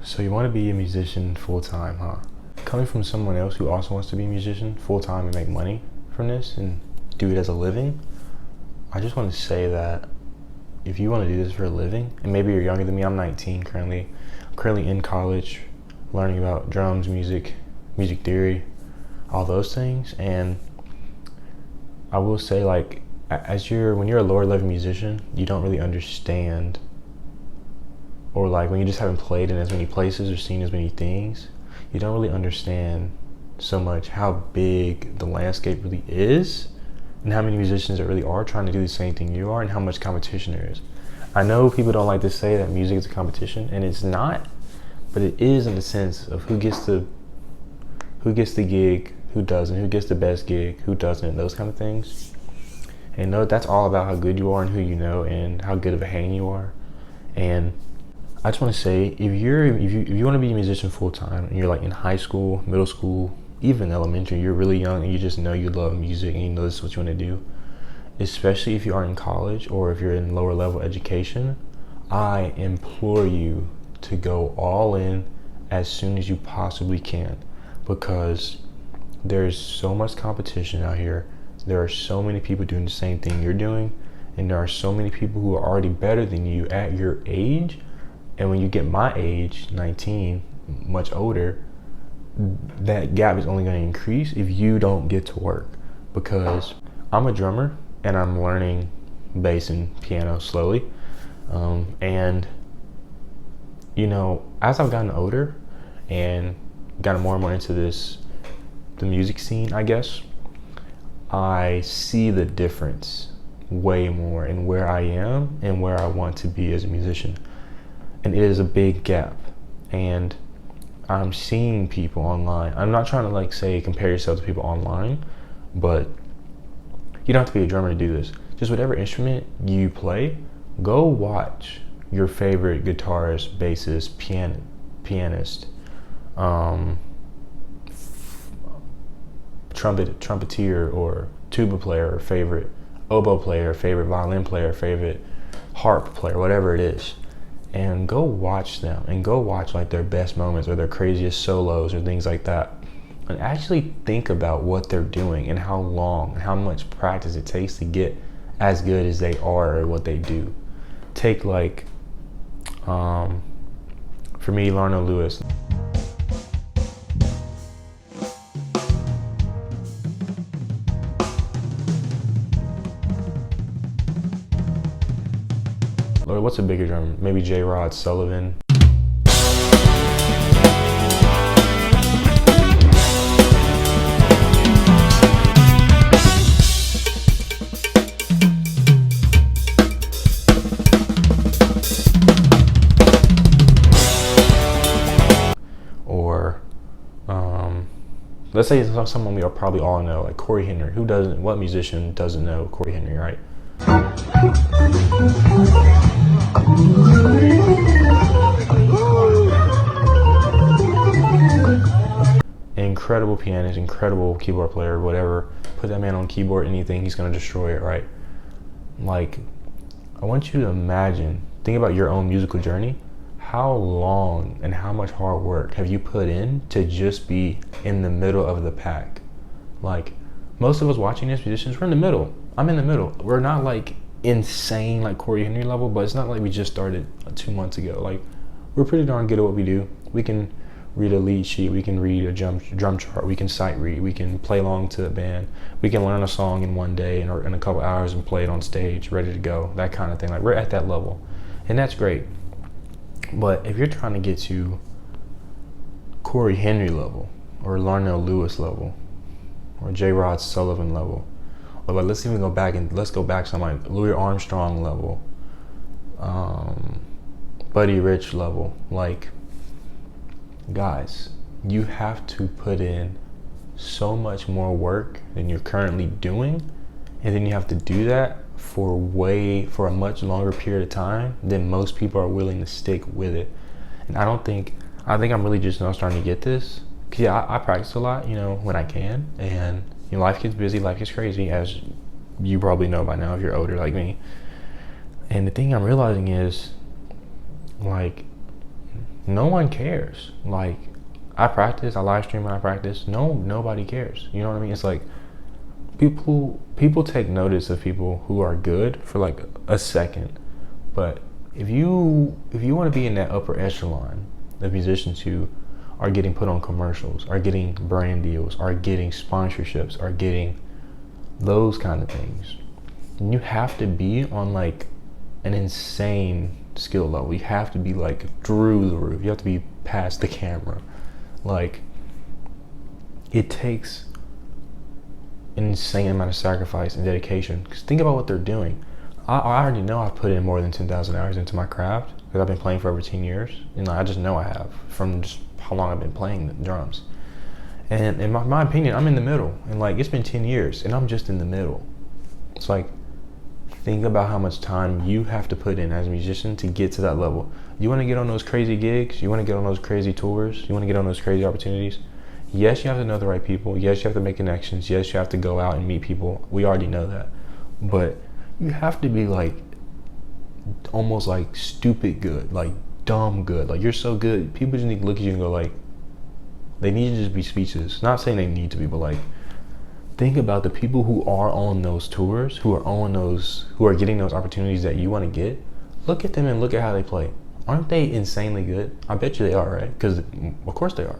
So you want to be a musician full-time, huh? Coming from someone else who also wants to be a musician full-time and make money from this and do it as a living, I just want to say that if you want to do this for a living, and maybe you're younger than me, I'm 19 currently. I'm currently in college, learning about drums, music theory, all those things. And I will say, like, when you're a lower level musician, you don't really understand, or like when you just haven't played in as many places or seen as many things, you don't really understand so much how big the landscape really is and how many musicians there really are trying to do the same thing you are and how much competition there is. I know people don't like to say that music is a competition, and it's not, but it is in the sense of who gets the gig, who doesn't, who gets the best gig, who doesn't, those kind of things. And that's all about how good you are and who you know and how good of a hand you are. And I just want to say, if you want to be a musician full time and you're like in high school, middle school, even elementary, you're really young and you just know you love music and you know this is what you want to do, especially if you are in college or if you're in lower level education, I implore you to go all in as soon as you possibly can, because there's so much competition out here. There are so many people doing the same thing you're doing, and there are so many people who are already better than you at your age. And when you get my age, 19, much older, that gap is only going to increase if you don't get to work. Because I'm a drummer and I'm learning bass and piano slowly. And as I've gotten older and gotten more and more into the music scene, I guess, I see the difference way more in where I am and where I want to be as a musician. And it is a big gap. And I'm seeing people online. I'm not trying to say compare yourself to people online, but you don't have to be a drummer to do this. Just whatever instrument you play, go watch your favorite guitarist, bassist, pianist, trumpeter or tuba player, or favorite oboe player, favorite violin player, favorite harp player, whatever it is. And go watch them and go watch their best moments or their craziest solos or things like that. And actually think about what they're doing and how long and how much practice it takes to get as good as they are at what they do. Take for me, Larno Lewis. Or what's a bigger drummer? Maybe J. Sullivan. Or let's say it's someone we probably all know, like Corey Henry. What musician doesn't know Corey Henry, right? Incredible pianist, incredible keyboard player, whatever. Put that man on keyboard, anything, he's gonna destroy it, right? I want you to think about your own musical journey. How long and how much hard work have you put in to just be in the middle of the pack? Most of us watching this, musicians, we're in the middle. I'm in the middle. We're not insane like Corey Henry level, but it's not like we just started 2 months ago. We're pretty darn good at what we do. We can read a lead sheet, we can read a drum chart, we can sight read, we can play along to a band, we can learn a song in one day or in a couple hours and play it on stage, ready to go, that kind of thing. We're at that level, and that's great. But if you're trying to get to Corey Henry level, or Larnell Lewis level, or J. Sullivan level, or let's go back to Louis Armstrong level, Buddy Rich level. Guys, you have to put in so much more work than you're currently doing, and then you have to do that for a much longer period of time than most people are willing to stick with it. And I think I'm really just now starting to get this, because I practice a lot, when I can, and life gets busy, life gets crazy, as you probably know by now if you're older like me. And the thing I'm realizing is, no one cares. Like, I practice, I live stream when I practice. Nobody cares. You know what I mean? It's like people take notice of people who are good for like a second, but if you want to be in that upper echelon of musicians who are getting put on commercials, are getting brand deals, are getting sponsorships, are getting those kind of things, and you have to be on like an insane skill level. You have to be like through the roof. You have to be past the camera. Like, it takes an insane amount of sacrifice and dedication. Because think about what they're doing. I already know I've put in more than 10,000 hours into my craft because I've been playing for over 10 years. And I just know I have from just how long I've been playing the drums. And in my opinion, I'm in the middle. And like, it's been 10 years and I'm just in the middle. It's like, think about how much time you have to put in as a musician to get to that level. You want to get on those crazy gigs? You want to get on those crazy tours? You want to get on those crazy opportunities? Yes, you have to know the right people. Yes, you have to make connections. Yes, you have to go out and meet people. We already know that. But you have to be like almost like stupid good, like dumb good. Like, you're so good, people just need to look at you and go like, they need to just be speechless. Not saying they need to be, but like, think about the people who are on those tours, who are getting those opportunities that you want to get. Look at them and look at how they play. Aren't they insanely good? I bet you they are, right? Because of course they are.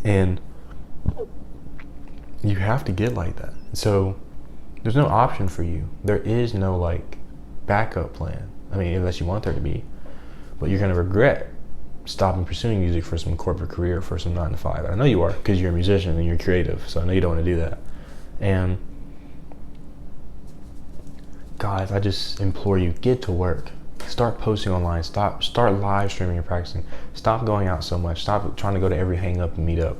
And you have to get like that. So there's no option for you. There is no like backup plan. I mean, unless you want there to be. But you're gonna regret stopping pursuing music for some corporate career, for some 9 to 5. I know you are, because you're a musician and you're creative. So I know you don't want to do that. And guys, I just implore you, get to work. Start posting online. Start live streaming and practicing. Stop going out so much. Stop trying to go to every hang up and meet up.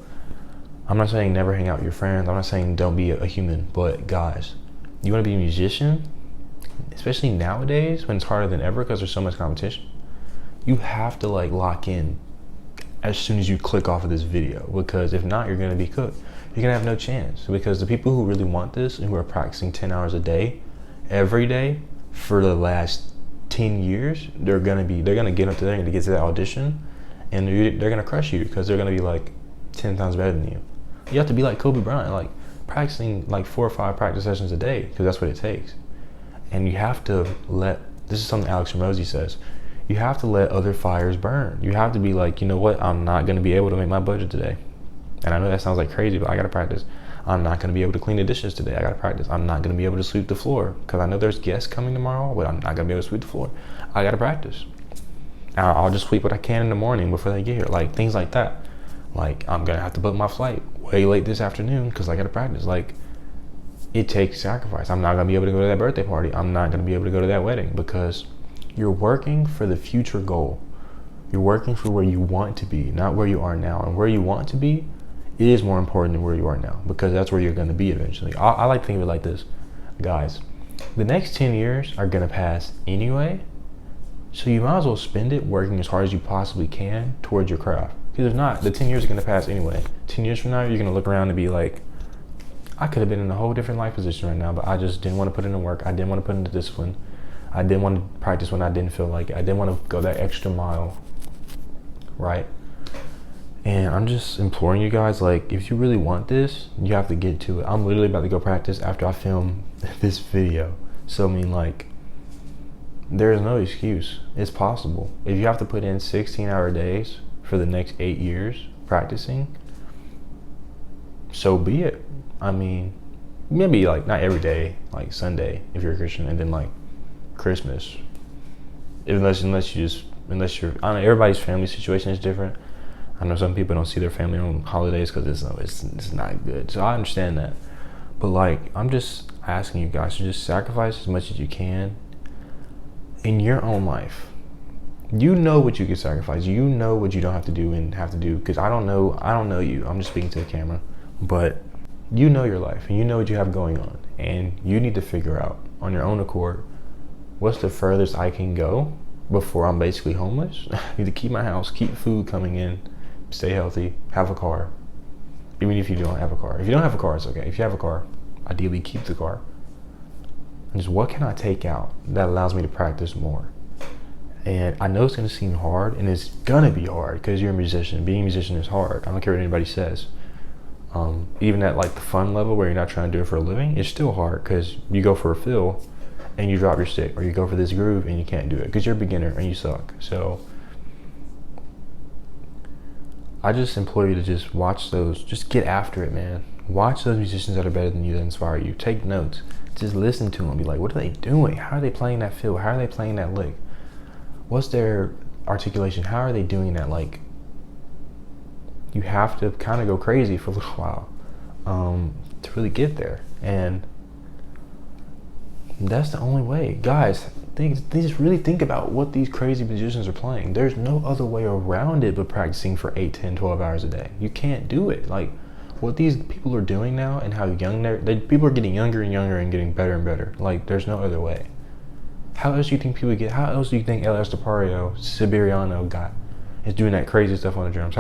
I'm not saying never hang out with your friends. I'm not saying don't be a human. But guys, you want to be a musician, especially nowadays when it's harder than ever because there's so much competition. You have to like lock in as soon as you click off of this video, because if not, you're going to be cooked. You're going to have no chance, because the people who really want this and who are practicing 10 hours a day every day for the last 10 years, they're gonna get up there and get to that audition, and they're gonna crush you, because they're gonna be like 10 times better than you. You have to be like Kobe Bryant, like practicing like 4 or 5 practice sessions a day, because that's what it takes. And you have to this is something Alex Ramosi says, you have to let other fires burn. You have to be like, you know what, I'm not gonna be able to make my budget today. And I know that sounds like crazy, but I gotta practice. I'm not going to be able to clean the dishes today. I got to practice. I'm not going to be able to sweep the floor because I know there's guests coming tomorrow, but I'm not going to be able to sweep the floor. I got to practice. I'll just sweep what I can in the morning before they get here. Like, things like that. Like, I'm going to have to book my flight way late this afternoon because I got to practice. Like, it takes sacrifice. I'm not going to be able to go to that birthday party. I'm not going to be able to go to that wedding, because you're working for the future goal. You're working for where you want to be, not where you are now. And where you want to be is more important than where you are now, because that's where you're going to be eventually. I like to think of it like this, guys. The next 10 years are going to pass anyway, so you might as well spend it working as hard as you possibly can towards your craft. Because if not, the 10 years are going to pass anyway. 10 years from now, you're going to look around and be like, I could have been in a whole different life position right now, but I just didn't want to put in the work. I didn't want to put in the discipline. I didn't want to practice when I didn't feel like it. I didn't want to go that extra mile, right? And I'm just imploring you guys, like, if you really want this, you have to get to it. I'm literally about to go practice after I film this video. So, I mean, like, there's no excuse. It's possible. If you have to put in 16-hour days for the next 8 years practicing, so be it. I mean, maybe, like, not every day, like Sunday, if you're a Christian, and then, like, Christmas. Unless you're, I don't know, everybody's family situation is different. I know some people don't see their family on holidays because it's not good. So I understand that. But like, I'm just asking you guys to just sacrifice as much as you can in your own life. You know what you can sacrifice. You know what you don't have to do and have to do. Because I don't know you. I'm just speaking to the camera. But you know your life and you know what you have going on. And you need to figure out on your own accord, what's the furthest I can go before I'm basically homeless? I need to keep my house, keep food coming in, stay healthy, have a car, even if you don't have a car. If you don't have a car, it's okay. If you have a car, ideally keep the car. And just, what can I take out that allows me to practice more? And I know it's gonna seem hard, and it's gonna be hard because you're a musician. Being a musician is hard. I don't care what anybody says. Even at like the fun level where you're not trying to do it for a living, it's still hard because you go for a fill and you drop your stick, or you go for this groove and you can't do it because you're a beginner and you suck. So I just implore you to just watch those, just get after it, man. Watch those musicians that are better than you, that inspire you. Take notes. Just listen to them. Be like, what are they doing? How are they playing that fill? How are they playing that lick? What's their articulation? How are they doing that? Like, you have to kind of go crazy for a little while to really get there. And that's the only way. Guys, just really think about what these crazy musicians are playing. There's no other way around it but practicing for 8, 10, 12 hours a day. You can't do it. Like, what these people are doing now and how young people are getting younger and younger and getting better and better. Like, there's no other way. How else do you think people get? How else do you think El Estapario, Siberiano is doing that crazy stuff on the drums?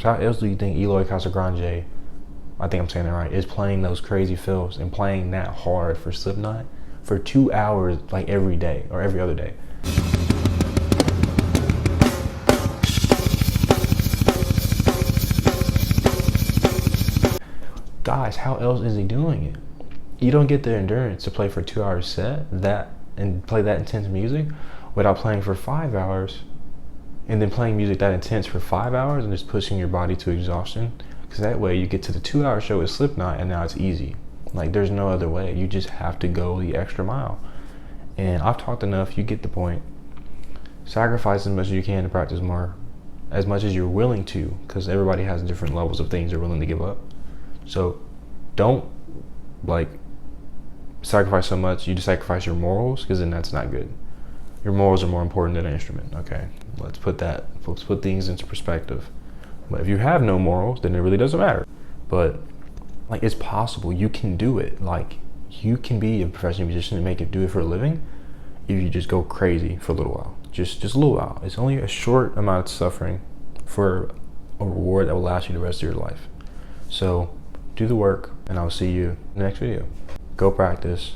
How else do you think Eloy Casagrande, I think I'm saying that right, is playing those crazy fills and playing that hard for Slipknot for 2 hours, like every day or every other day? Guys, how else is he doing it? You don't get the endurance to play for 2 hours set and play that intense music without playing for 5 hours and then playing music that intense for 5 hours and just pushing your body to exhaustion. Because that way you get to the 2-hour show with Slipknot and now it's easy. Like, there's no other way. You just have to go the extra mile. And I've talked enough, you get the point. Sacrifice as much as you can to practice more, as much as you're willing to, because everybody has different levels of things they're willing to give up. So don't like sacrifice so much you just sacrifice your morals, because then that's not good. Your morals are more important than an instrument. Okay, let's put things into perspective. But if you have no morals, then it really doesn't matter. But like, it's possible. You can do it. Like, you can be a professional musician and do it for a living if you just go crazy for a little while. Just a little while. It's only a short amount of suffering for a reward that will last you the rest of your life. So do the work, and I'll see you in the next video. Go practice.